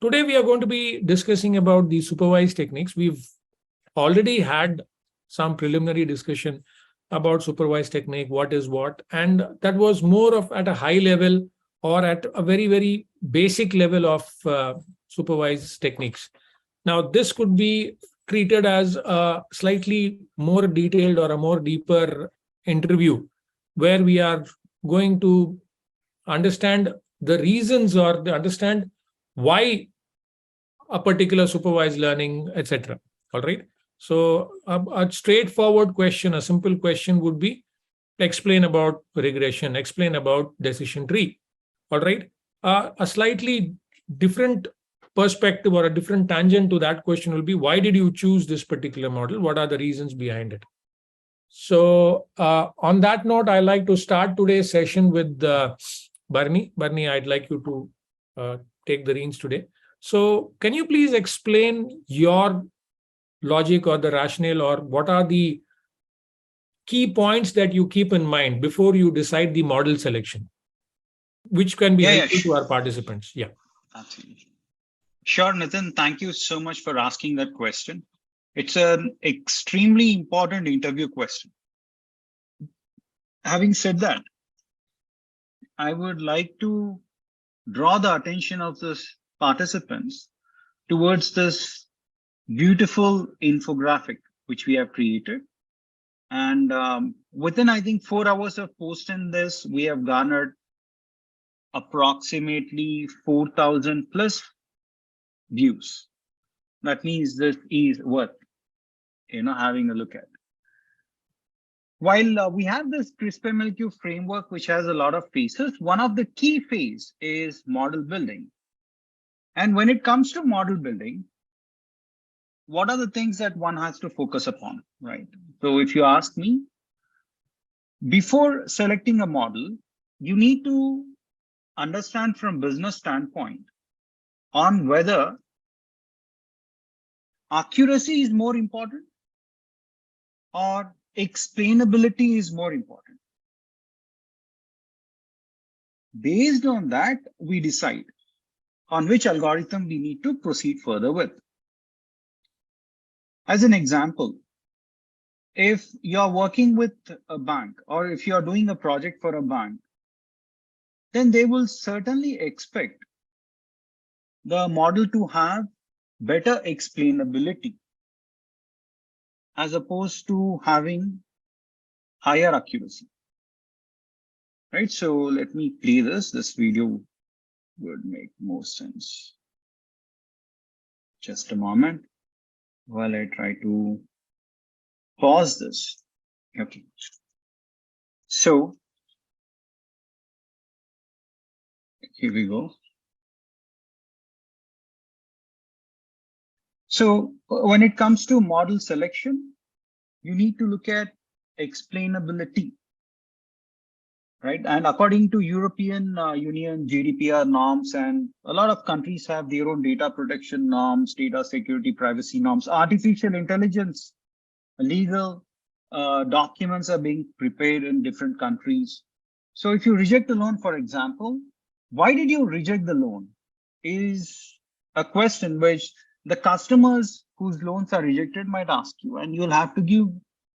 today we are going to be discussing about the supervised techniques. We've already had some preliminary discussion about supervised technique, what is what, and that was more of at a high level or at a very, very basic level of supervised techniques. Now, this could be treated as a slightly more detailed or a more deeper interview where we are going to understand the reasons or understand why a particular supervised learning, etc. All right. So a straightforward question, a simple question would be explain about regression, explain about decision tree. All right. A slightly different perspective or a different tangent to that question will be why did you choose this particular model? What are the reasons behind it? So on that note, I like to start today's session with Bharani. Bharani, I'd like you to take the reins today. So can you please explain your logic or the rationale or what are the key points that you keep in mind before you decide the model selection, which can be helpful to our participants? Yeah. Absolutely. Sure, Nitin. Thank you so much for asking that question. It's an extremely important interview question. Having said that, I would like to draw the attention of the participants towards this beautiful infographic which we have created. And within, I think, 4 hours of posting this, we have garnered approximately 4,000 plus views. That means this is worth, having a look at. While we have this CRISP-MLQ framework, which has a lot of phases, one of the key phase is model building. And when it comes to model building, what are the things that one has to focus upon, right? So if you ask me, before selecting a model, you need to understand from business standpoint on whether accuracy is more important or explainability is more important. Based on that, we decide on which algorithm we need to proceed further with. As an example, if you're working with a bank or if you're doing a project for a bank, then they will certainly expect the model to have better explainability as opposed to having higher accuracy, right? So let me play this. This video would make more sense. Just a moment while I try to pause this. Okay. So here we go. So when it comes to model selection, you need to look at explainability, right? And according to European Union GDPR norms, and a lot of countries have their own data protection norms, data security, privacy norms, artificial intelligence, legal documents are being prepared in different countries. So if you reject a loan, for example, why did you reject the loan is a question which the customers whose loans are rejected might ask you, and you'll have to give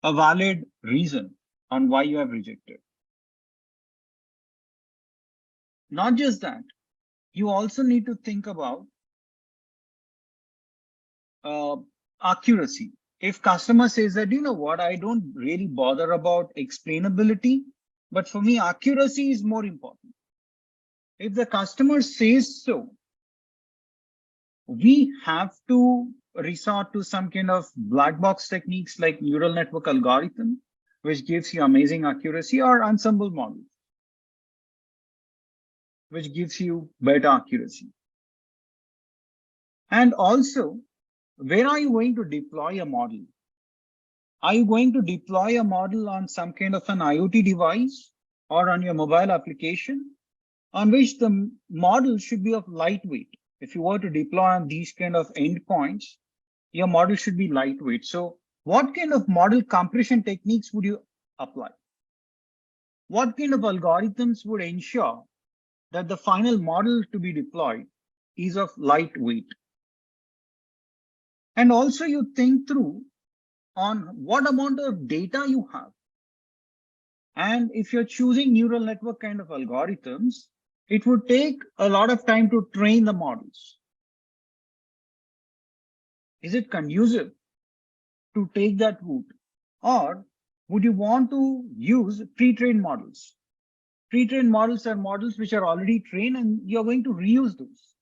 a valid reason on why you have rejected. Not just that, you also need to think about accuracy. If customer says that, you know what, I don't really bother about explainability, but for me, accuracy is more important. If the customer says so, we have to resort to some kind of black box techniques like neural network algorithm, which gives you amazing accuracy, or ensemble model, which gives you better accuracy. And also, where are you going to deploy a model? Are you going to deploy a model on some kind of an IoT device or on your mobile application on which the model should be of lightweight? If you were to deploy on these kind of endpoints, your model should be lightweight. So what kind of model compression techniques would you apply? What kind of algorithms would ensure that the final model to be deployed ease of lightweight. And also you think through on what amount of data you have. And if you're choosing neural network kind of algorithms, it would take a lot of time to train the models. Is it conducive to take that route? Or would you want to use pre-trained models? Pre-trained models are models which are already trained and you're going to reuse those.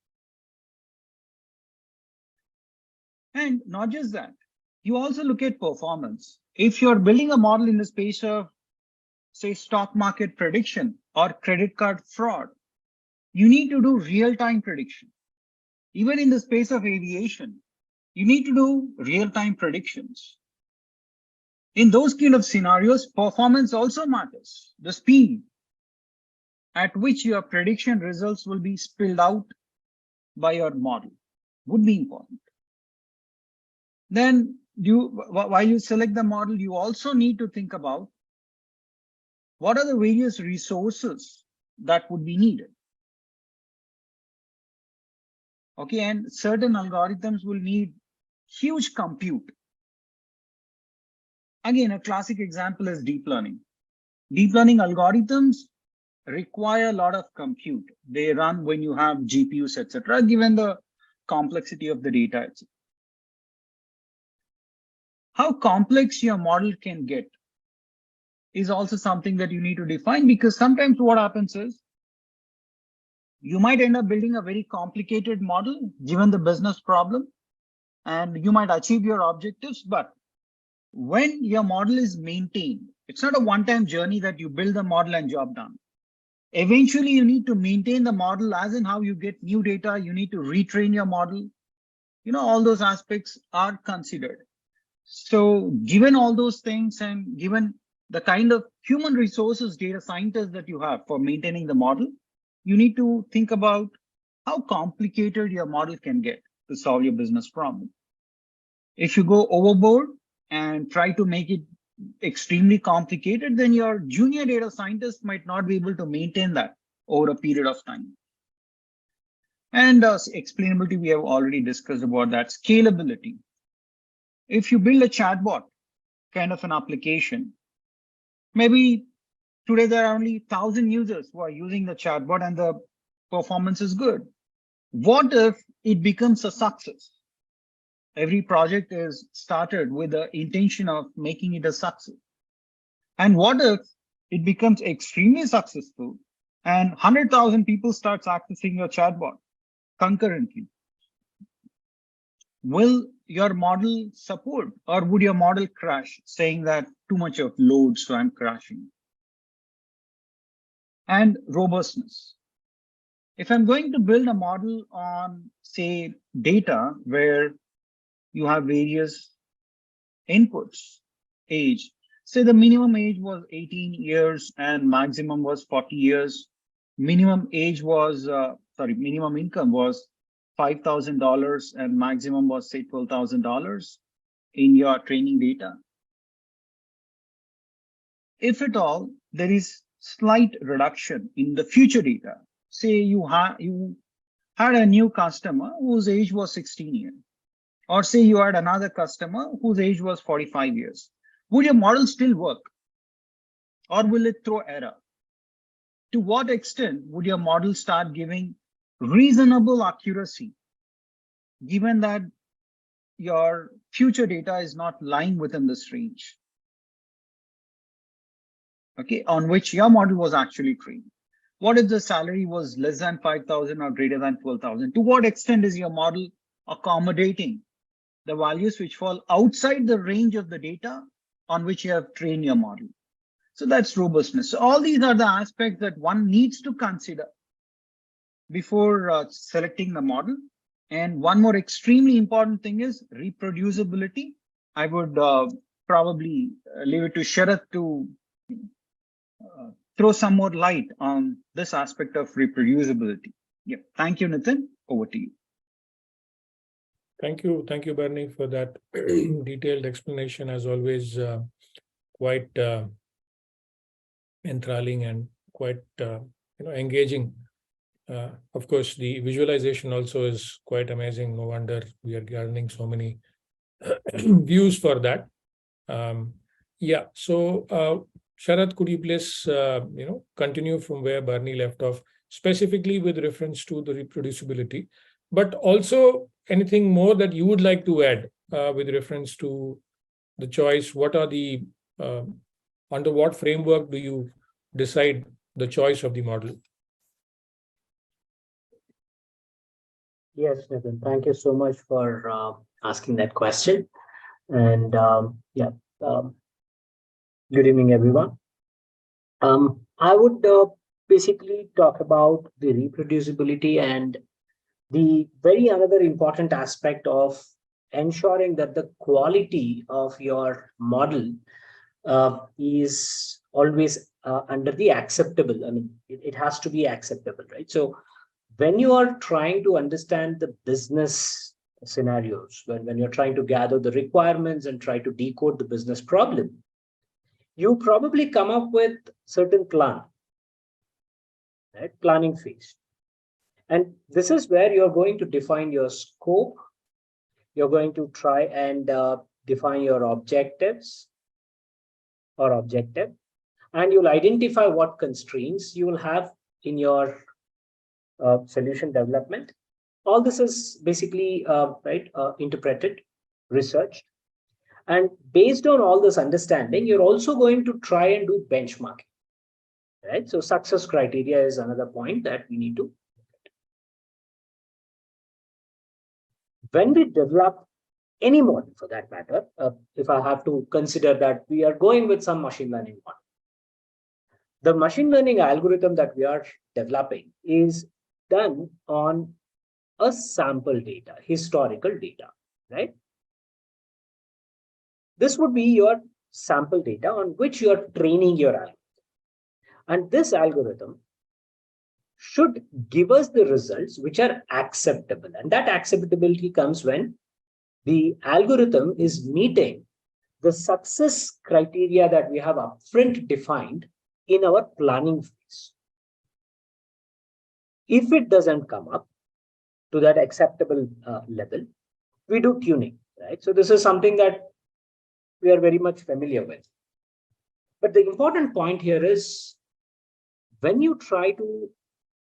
And not just that, you also look at performance. If you're building a model in the space of, say, stock market prediction or credit card fraud, you need to do real-time prediction. Even in the space of aviation, you need to do real-time predictions. In those kind of scenarios, performance also matters. The speed at which your prediction results will be spilled out by your model would be important. Then while you select the model, you also need to think about what are the various resources that would be needed. Okay, and certain algorithms will need huge compute. Again, a classic example is deep learning. Deep learning algorithms require a lot of compute. They run when you have GPUs, etc., given the complexity of the data, etc. How complex your model can get is also something that you need to define, because sometimes what happens is you might end up building a very complicated model given the business problem, and you might achieve your objectives. But when your model is maintained, it's not a one-time journey that you build the model and job done. Eventually, you need to maintain the model, as in how you get new data, you need to retrain your model. All those aspects are considered. So given all those things and given the kind of human resources data scientists that you have for maintaining the model, you need to think about how complicated your model can get to solve your business problem. If you go overboard and try to make it extremely complicated, then your junior data scientist might not be able to maintain that over a period of time. And explainability, we have already discussed about that. Scalability. If you build a chatbot kind of an application, maybe today there are only 1,000 users who are using the chatbot and the performance is good. What if it becomes a success? Every project is started with the intention of making it a success. And what if it becomes extremely successful and 100,000 people starts accessing your chatbot concurrently? Will your model support, or would your model crash, saying that too much of load, so I'm crashing? And robustness. If I'm going to build a model on, say, data where you have various inputs, age, say the minimum age was 18 years and maximum was 40 years. Minimum age was, minimum income was $5,000 and maximum was, say, $12,000 in your training data. If at all, there is slight reduction in the future data. Say you had a new customer whose age was 16 years. Or say you had another customer whose age was 45 years. Would your model still work? Or will it throw error? To what extent would your model start giving reasonable accuracy, given that your future data is not lying within this range, okay, on which your model was actually trained? What if the salary was less than 5,000 or greater than 12,000? To what extent is your model accommodating the values which fall outside the range of the data on which you have trained your model? So that's robustness. So all these are the aspects that one needs to consider before selecting the model. And one more extremely important thing is reproducibility. I would probably leave it to Sharad to throw some more light on this aspect of reproducibility. Yeah, thank you, Nitin. Over to you. Thank you, Bharani, for that detailed explanation. As always, quite enthralling and quite engaging Of course, the visualization also is quite amazing. No wonder we are garnering so many views for that. Yeah. So, Sharad, could you please, continue from where Bharani left off, specifically with reference to the reproducibility, but also anything more that you would like to add with reference to the choice? What are the under what framework do you decide the choice of the model? Yes, Nitin, thank you so much for asking that question. And um, good evening, everyone. I would basically talk about the reproducibility and the very another important aspect of ensuring that the quality of your model is always under the acceptable. I mean, it has to be acceptable, right? So when you are trying to understand the business scenarios, when you're trying to gather the requirements and try to decode the business problem, you probably come up with certain plan, right? Planning phase. And this is where you're going to define your scope. You're going to try and define your objectives or objective, and you'll identify what constraints you will have in your solution development. All this is basically interpreted, researched, and based on all this understanding, you're also going to try and do benchmarking, right? So success criteria is another point that we need to. When we develop any model, for that matter, if I have to consider that we are going with some machine learning model, the machine learning algorithm that we are developing is done on a sample data, historical data, right? This would be your sample data on which you are training your algorithm. And this algorithm should give us the results which are acceptable. And that acceptability comes when the algorithm is meeting the success criteria that we have upfront defined in our planning phase. If it doesn't come up to that acceptable level, we do tuning, right? So this is something that we are very much familiar with. But the important point here is when you try to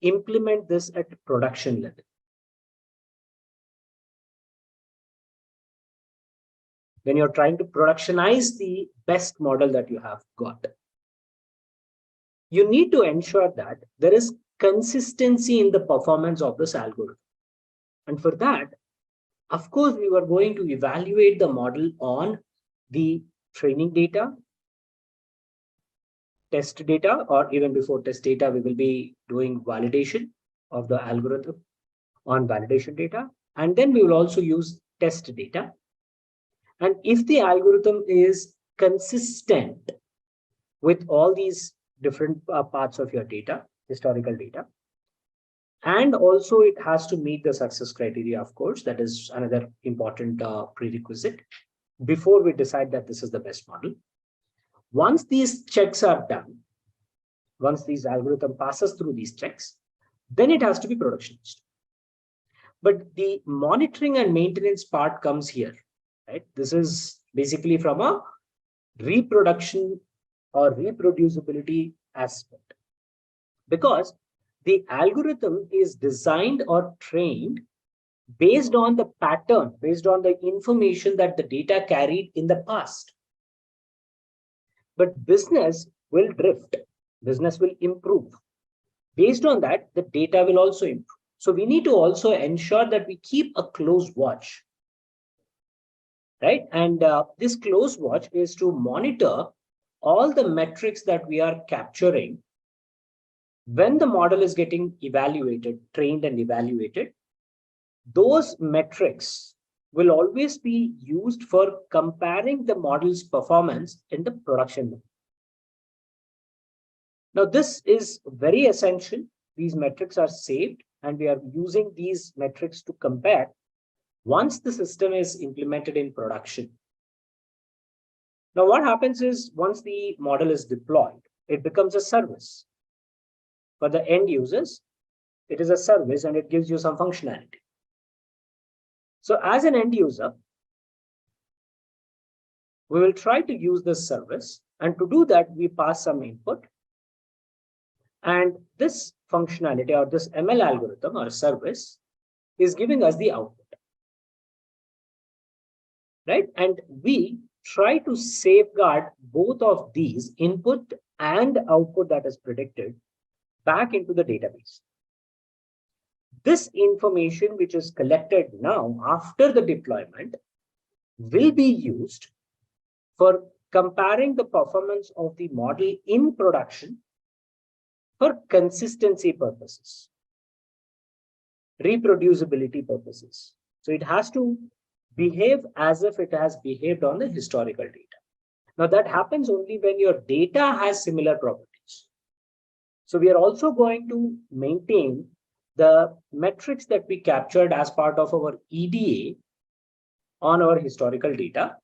implement this at production level, when you're trying to productionize the best model that you have got, you need to ensure that there is consistency in the performance of this algorithm. And for that, of course, we were going to evaluate the model on the training data, test data, or even before test data, we will be doing validation of the algorithm on validation data. And then we will also use test data. And if the algorithm is consistent with all these different parts of your data, historical data, and also it has to meet the success criteria, of course, that is another important prerequisite before we decide that this is the best model. Once these checks are done, once these algorithm passes through these checks, then it has to be productionized. But the monitoring and maintenance part comes here, right? This is basically from a reproduction or reproducibility aspect, because the algorithm is designed or trained based on the pattern, based on the information that the data carried in the past. But business will drift, business will improve. Based on that, the data will also improve. So we need to also ensure that we keep a close watch, right? And this close watch is to monitor all the metrics that we are capturing when the model is getting evaluated, trained and evaluated. Those metrics will always be used for comparing the model's performance in the production mode. Now, this is very essential. These metrics are saved, and we are using these metrics to compare once the system is implemented in production. Now, what happens is once the model is deployed, it becomes a service for the end users. It is a service and it gives you some functionality. So as an end user, we will try to use this service. And to do that, we pass some input. And this functionality or this ML algorithm or service is giving us the output. Right? And we try to safeguard both of these input and output that is predicted back into the database. This information, which is collected now after the deployment, will be used for comparing the performance of the model in production for consistency purposes, reproducibility purposes. So it has to behave as if it has behaved on the historical data. Now that happens only when your data has similar properties. So we are also going to maintain the metrics that we captured as part of our EDA on our historical data.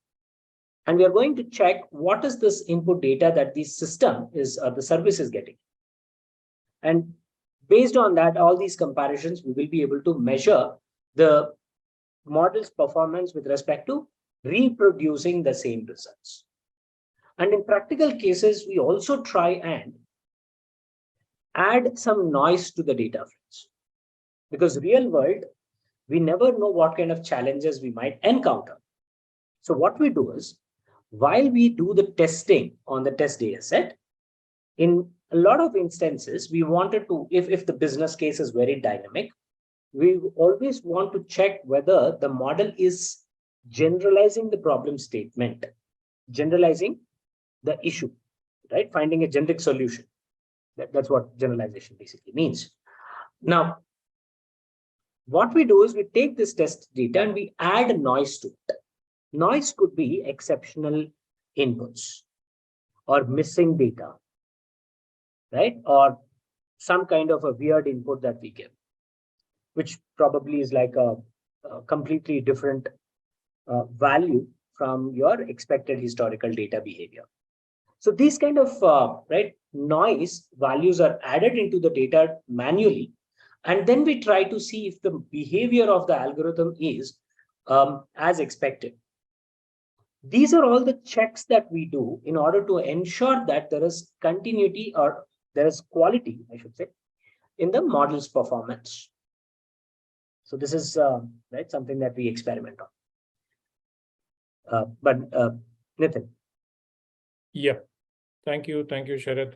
And we are going to check what is this input data that the system is or the service is getting. And based on that, all these comparisons, we will be able to measure the model's performance with respect to reproducing the same results. And in practical cases, we also try and add some noise to the data frames. Because real world, we never know what kind of challenges we might encounter. So what we do is, while we do the testing on the test data set, in a lot of instances, we wanted to, if the business case is very dynamic, we always want to check whether the model is generalizing the problem statement, generalizing the issue, right? Finding a generic solution. That's what generalization basically means. Now, what we do is we take this test data and we add noise to it. Noise could be exceptional inputs or missing data, right? Or some kind of a weird input that we give, which probably is like a completely different value from your expected historical data behavior. So these kind of noise values are added into the data manually. And then we try to see if the behavior of the algorithm is as expected. These are all the checks that we do in order to ensure that there is continuity or there is quality, I should say, in the model's performance. So this is something that we experiment on. But Nitin. Yeah. Thank you, Sharad.